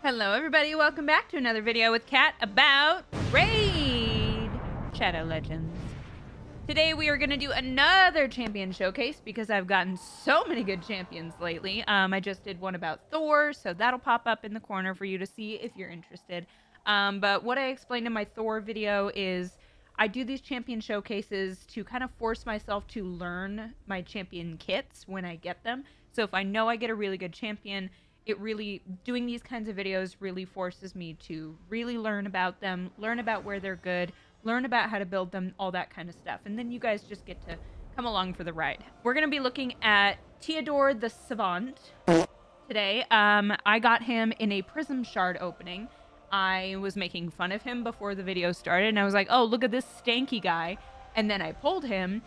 Hello everybody, welcome back to another video with Kat about Raid Shadow Legends. Today we are going to do another champion showcase because I've gotten so many good champions lately. I just did one about Thor, so that'll pop up in the corner for you to see if you're interested. But what I explained in my Thor video is I do these champion showcases to kind of force myself to learn my champion kits when I get them. So if I know I get a really good champion, doing these kinds of videos really forces me to really learn about them, learn about where they're good, learn about how to build them, all that kind of stuff. And then you guys just get to come along for the ride. We're going to be looking at Teodor the Savant today. I got him in a Prism Shard opening. I was making fun of him before the video started, and I was like, oh, look at this stanky guy. And then I pulled him,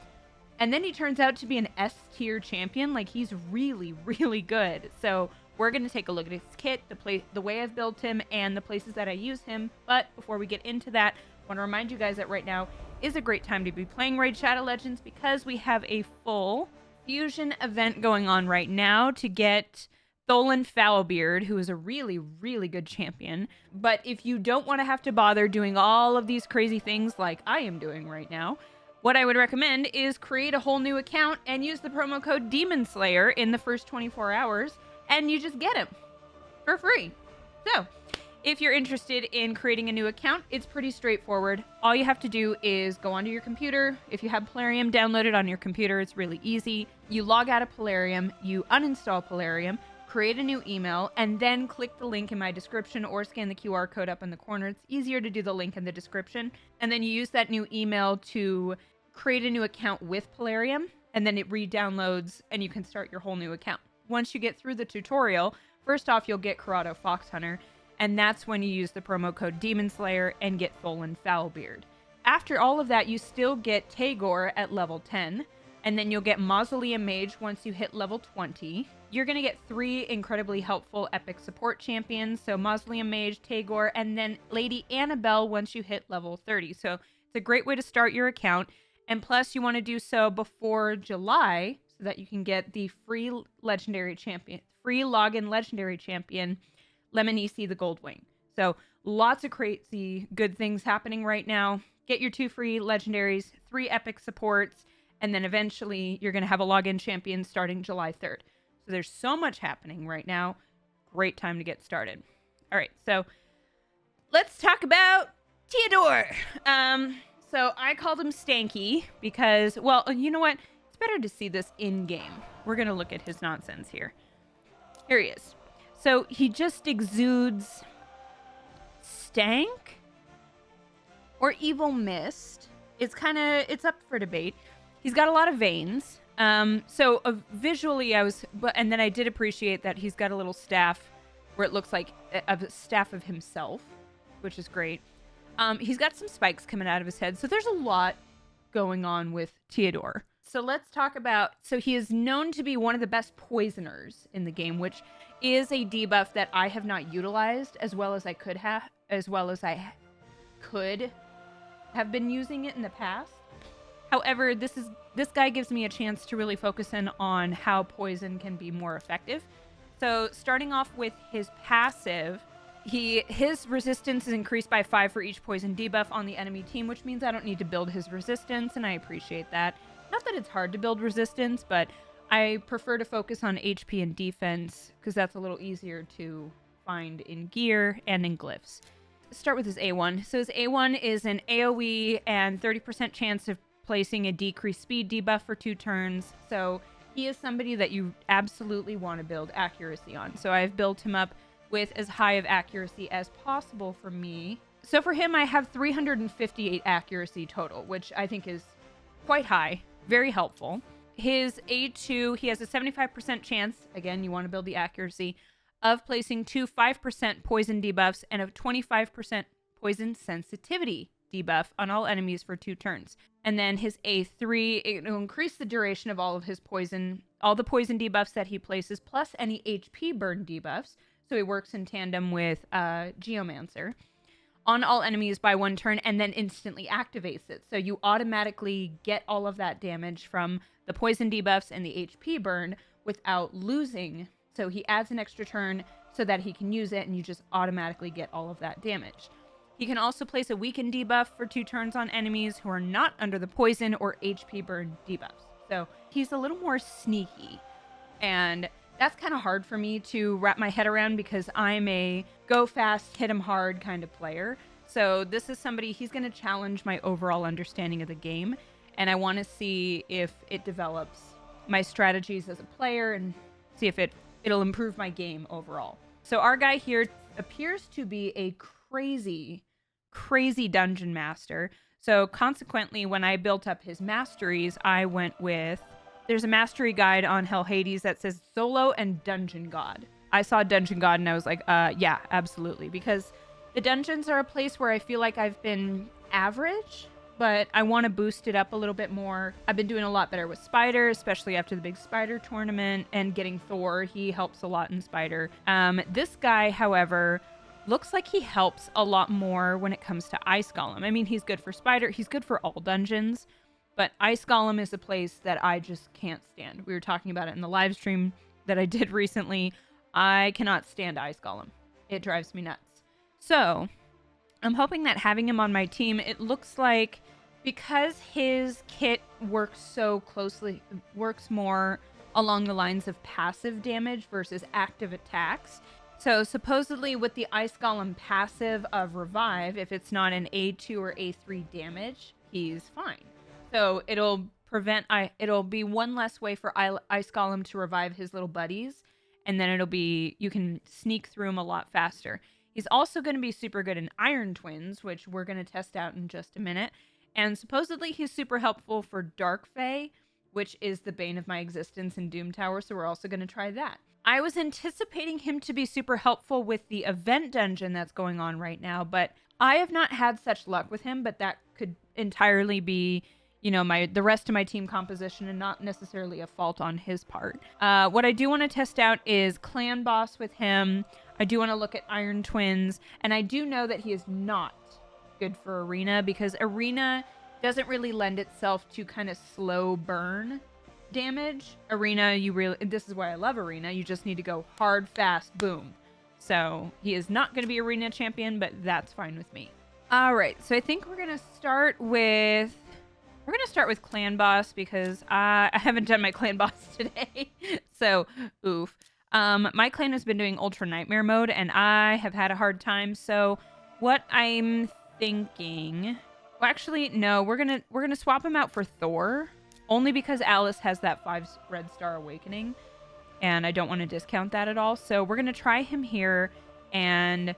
and then he turns out to be an S tier champion. Like, he's really, really good. So we're going to take a look at his kit, the way I've built him, and the places that I use him. But before we get into that, I want to remind you guys that right now is a great time to be playing Raid Shadow Legends because we have a full fusion event going on right now to get Tholen Foulbeard, who is a really, really good champion. But if you don't want to have to bother doing all of these crazy things like I am doing right now, what I would recommend is create a whole new account and use the promo code Demon Slayer in the first 24 hours. And you just get him for free. So if you're interested in creating a new account, it's pretty straightforward. All you have to do is go onto your computer. If you have Polarium downloaded on your computer, it's really easy. You log out of Polarium, you uninstall Polarium, create a new email, and then click the link in my description or scan the QR code up in the corner. It's easier to do the link in the description. And then you use that new email to create a new account with Polarium, and then it re-downloads and you can start your whole new account. Once you get through the tutorial, first off, you'll get Corrado Foxhunter, and that's when you use the promo code Demon Slayer and get Tholen Foulbeard. After all of that, you still get Teodor at level 10, and then you'll get Mausoleum Mage once you hit level 20. You're going to get 3 incredibly helpful epic support champions, so Mausoleum Mage, Teodor, and then Lady Annabelle once you hit level 30. So it's a great way to start your account, and plus you want to do so before July, so that you can get the free legendary champion, free login legendary champion, Lemonisi the Goldwing. So lots of crazy good things happening right now. Get your 2 free legendaries, 3 epic supports, and then eventually you're going to have a login champion starting July 3rd. So there's so much happening right now. Great time to get started. All right, so let's talk about Teodor. So I called him Stanky because, well, you know what? Better to see this in game. We're gonna look at his nonsense here. Here he is. So he just exudes stank or evil mist. It's up for debate. He's got a lot of veins. Visually and then I did appreciate that he's got a little staff where it looks like a staff of himself, which is great. He's got some spikes coming out of his head. So there's a lot going on with Teodor. So let's talk about, so he is known to be one of the best poisoners in the game, which is a debuff that I have not utilized as well as I could have been using it in the past. However, this guy gives me a chance to really focus in on how poison can be more effective. So starting off with his passive, his resistance is increased by 5 for each poison debuff on the enemy team, which means I don't need to build his resistance, and I appreciate that. Not that it's hard to build resistance, but I prefer to focus on HP and defense because that's a little easier to find in gear and in glyphs. Let's start with his A1. So his A1 is an AoE and 30% chance of placing a decreased speed debuff for 2 turns. So he is somebody that you absolutely want to build accuracy on. So I've built him up with as high of accuracy as possible for me. So for him, I have 358 accuracy total, which I think is quite high. Very helpful. His A2, he has a 75% chance, again, you want to build the accuracy, of placing 2 5% poison debuffs and a 25% poison sensitivity debuff on all enemies for 2 turns. And then his A3, it will increase the duration of all of his poison, all the poison debuffs that he places, plus any HP burn debuffs. So he works in tandem with Geomancer on all enemies by 1 turn and then instantly activates it. So you automatically get all of that damage from the poison debuffs and the HP burn without losing. So he adds an extra turn. so that he can use it and you just automatically get all of that damage. He can also place a weaken debuff for 2 turns on enemies who are not under the poison or HP burn debuffs. So he's a little more sneaky. And that's kind of hard for me to wrap my head around because I'm a go fast, hit him hard kind of player. So this is somebody, he's going to challenge my overall understanding of the game. And I want to see if it develops my strategies as a player and see if it'll improve my game overall. So our guy here appears to be a crazy dungeon master. So consequently, when I built up his masteries, I went with, there's a mastery guide on Hell Hades that says solo and dungeon god. I saw dungeon god and I was like, yeah, absolutely. Because the dungeons are a place where I feel like I've been average, but I want to boost it up a little bit more. I've been doing a lot better with Spider, especially after the big Spider tournament, and getting Thor. He helps a lot in Spider. This guy, however, looks like he helps a lot more when it comes to Ice Golem. I mean, he's good for Spider. He's good for all dungeons, but Ice Golem is a place that I just can't stand. We were talking about it in the live stream that I did recently. I cannot stand Ice Golem. It drives me nuts. So I'm hoping that having him on my team, it looks like because his kit works more along the lines of passive damage versus active attacks. So supposedly with the Ice Golem passive of Revive, if it's not an A2 or A3 damage, he's fine. So it'll be one less way for Ice Golem to revive his little buddies, and then you can sneak through him a lot faster. He's also going to be super good in Iron Twins, which we're going to test out in just a minute. And supposedly he's super helpful for Dark Fae, which is the bane of my existence in Doom Tower, so we're also going to try that. I was anticipating him to be super helpful with the event dungeon that's going on right now, but I have not had such luck with him, but that could entirely be, the rest of my team composition and not necessarily a fault on his part. What I do want to test out is Clan Boss with him. I do want to look at Iron Twins, and I do know that he is not good for Arena because Arena doesn't really lend itself to kind of slow burn damage. Arena, this is why I love Arena. You just need to go hard, fast, boom. So he is not going to be Arena champion, but that's fine with me. All right, so I think we're going to start with Clan Boss because I haven't done my Clan Boss today. So, oof. My clan has been doing Ultra Nightmare mode, and I have had a hard time. So what I'm thinking, well, actually, no, we're gonna swap him out for Thor, only because Alice has that 5 red star awakening, and I don't want to discount that at all. So we're gonna try him here, and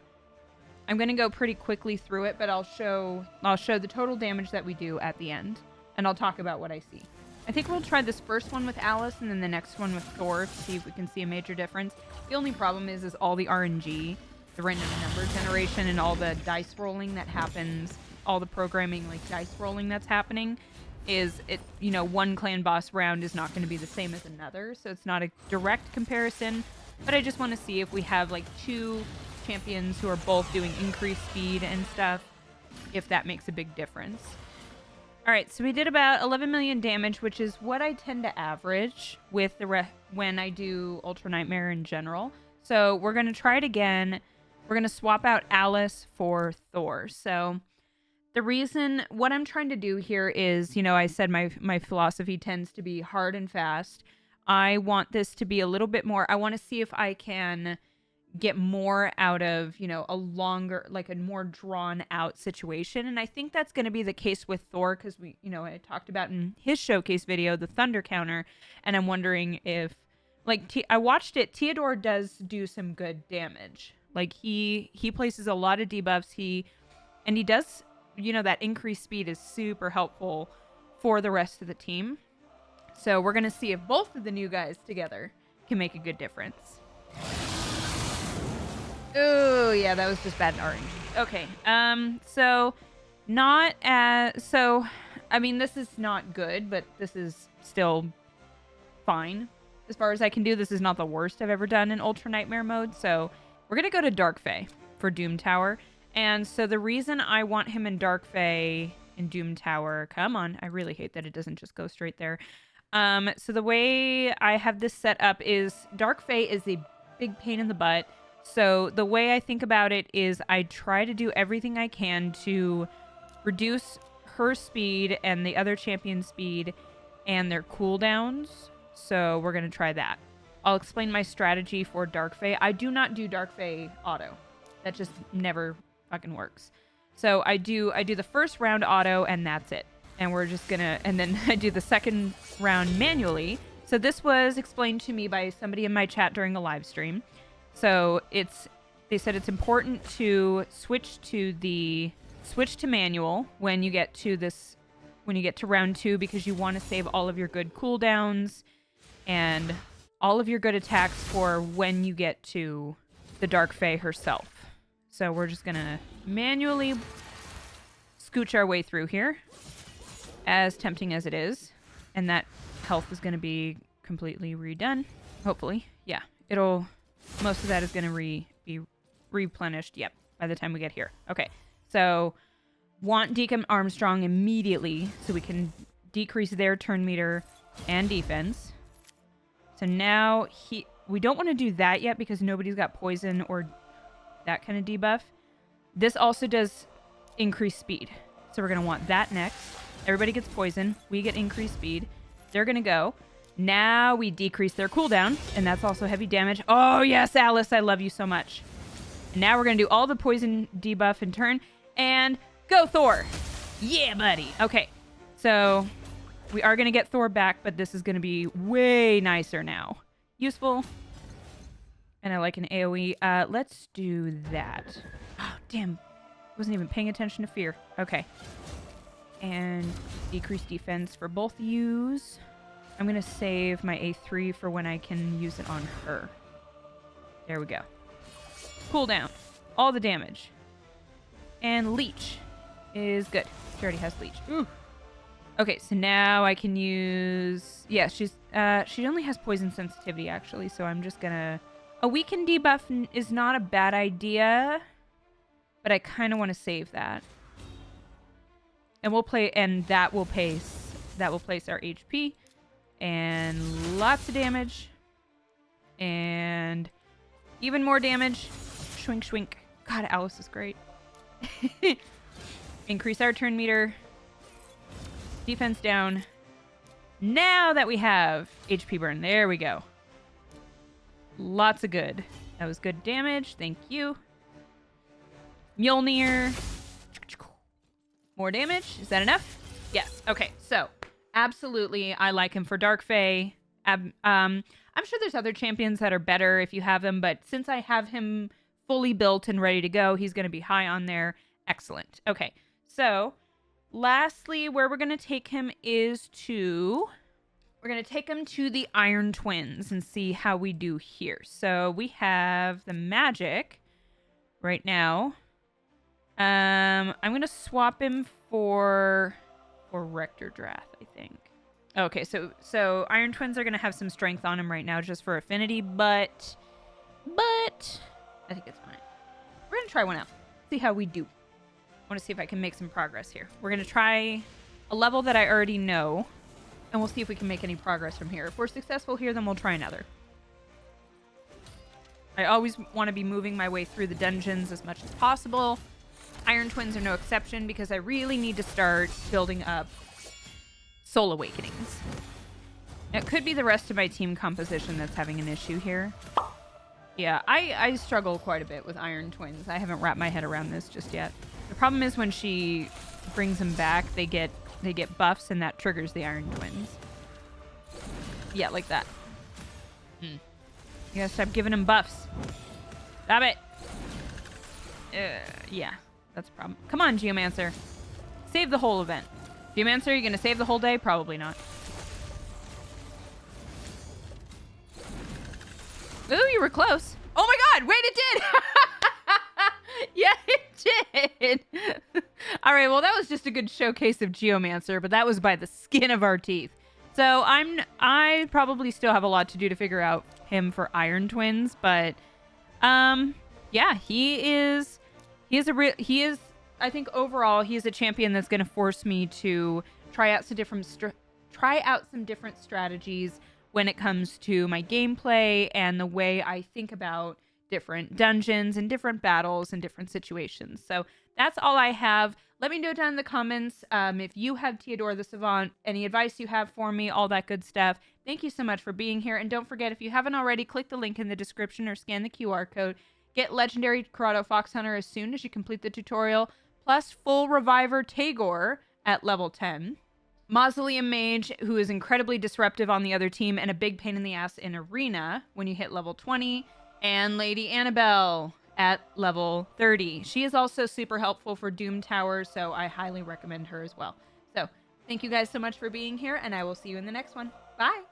I'm gonna go pretty quickly through it, but I'll show the total damage that we do at the end, and I'll talk about what I see. I think we'll try this first one with Alice and then the next one with Thor to see if we can see a major difference. The only problem is all the RNG, the random number generation, and all the dice rolling that happens, all the programming like dice rolling that's happening is one Clan Boss round is not going to be the same as another, so it's not a direct comparison, but I just want to see if we have like 2 champions who are both doing increased speed and stuff, if that makes a big difference. All right, so we did about 11 million damage, which is what I tend to average with when I do Ultra Nightmare in general. So we're going to try it again. We're going to swap out Alice for Thor. So what I'm trying to do here is, I said my philosophy tends to be hard and fast. I want this to be a little bit more. I want to see if I can get more out of, a longer, like a more drawn out situation. And I think that's going to be the case with Thor because I talked about in his showcase video, the Thunder counter. And I'm wondering if, I watched it, Teodor does do some good damage. Like he places a lot of debuffs. He does, that increased speed is super helpful for the rest of the team. So we're going to see if both of the new guys together can make a good difference. Oh, yeah, that was just bad orange. Okay, this is not good, but this is still fine. As far as I can do, this is not the worst I've ever done in Ultra Nightmare mode, so we're going to go to Dark Fae for Doom Tower. And so the reason I want him in Dark Fae in Doom Tower, come on, I really hate that it doesn't just go straight there. So the way I have this set up is Dark Fae is a big pain in the butt. So the way I think about it is I try to do everything I can to reduce her speed and the other champion's speed and their cooldowns. So we're going to try that. I'll explain my strategy for Dark Fae. I do not do Dark Fae auto. That just never fucking works. So I do the first round auto and that's it. And we're just gonna, and then I do the second round manually. So this was explained to me by somebody in my chat during a live stream. So they said it's important to switch to manual when you get to round 2, because you want to save all of your good cooldowns and all of your good attacks for when you get to the Dark Fae herself. So we're just gonna manually scooch our way through here, as tempting as it is. And that health is gonna be completely redone, hopefully. Yeah, most of that is gonna be replenished, yep, by the time we get here. Okay, so want Deacon Armstrong immediately so we can decrease their turn meter and defense. So now we don't want to do that yet because nobody's got poison or that kind of debuff. This also does increase speed. So we're going to want that next. Everybody gets poison. We get increased speed. They're going to go. Now we decrease their cooldown, and that's also heavy damage. Oh, yes, Alice, I love you so much. And now we're going to do all the poison debuff in turn. And go, Thor. Yeah, buddy. Okay, so we are going to get Thor back, but this is going to be way nicer now. Useful. And I like an AoE. Let's do that. Oh, damn. Wasn't even paying attention to fear. Okay. And decrease defense for both yous. I'm going to save my A3 for when I can use it on her. There we go. Cooldown. All the damage. And leech is good. She already has leech. Ooh. Okay, so now I can use... Yeah, she only has poison sensitivity, actually, so I'm just gonna... A weaken debuff is not a bad idea, but I kind of want to save that. And we'll play... And that will place our HP. And lots of damage. And even more damage. Schwink, schwink. God, Alice is great. Increase our turn meter. Defense down. Now that we have HP burn. There we go. Lots of good. That was good damage. Thank you. Mjolnir. More damage. Is that enough? Yes. Okay. So, absolutely, I like him for Dark Fae. I'm sure there's other champions that are better if you have him, but since I have him fully built and ready to go, he's going to be high on there. Excellent. Okay. So, lastly, where we're going to take him is to... We're going to take him to the Iron Twins and see how we do here. So we have the magic right now. I'm going to swap him for Rector Drath, I think. Okay, so Iron Twins are going to have some strength on him right now just for affinity, but I think it's fine. We're going to try one out. See how we do. I want to see if I can make some progress here. We're going to try a level that I already know. And we'll see if we can make any progress from here. If we're successful here, then we'll try another. I always want to be moving my way through the dungeons as much as possible. Iron Twins are no exception because I really need to start building up Soul Awakenings. It could be the rest of my team composition that's having an issue here. Yeah, I struggle quite a bit with Iron Twins. I haven't wrapped my head around this just yet. The problem is when she brings them back, they get buffs, and that triggers the Iron Twins. Yeah, like that. You gotta stop giving them buffs. Stop it. Yeah, that's a problem. Come on, Geomancer. Save the whole event. Geomancer, you gonna save the whole day? Probably not. Ooh, you were close. Oh my god, wait, it did! Yeah, it did. All right, well, that was just a good showcase of Geomancer, but that was by the skin of our teeth. So I probably still have a lot to do to figure out him for Iron Twins, but yeah, he is I think overall he is a champion that's going to force me to try out some different strategies when it comes to my gameplay and the way I think about different dungeons and different battles and different situations. So that's all I have. Let me know down in the comments if you have Teodor the Savant, any advice you have for me, all that good stuff. Thank you so much for being here. And don't forget, if you haven't already, click the link in the description or scan the QR code. Get Legendary Corrado Fox Hunter as soon as you complete the tutorial, plus full Reviver Teodor at level 10. Mausoleum Mage, who is incredibly disruptive on the other team and a big pain in the ass in Arena when you hit level 20. And Lady Annabelle at level 30. She is also super helpful for Doom Tower, so I highly recommend her as well. So thank you guys so much for being here, and I will see you in the next one. Bye!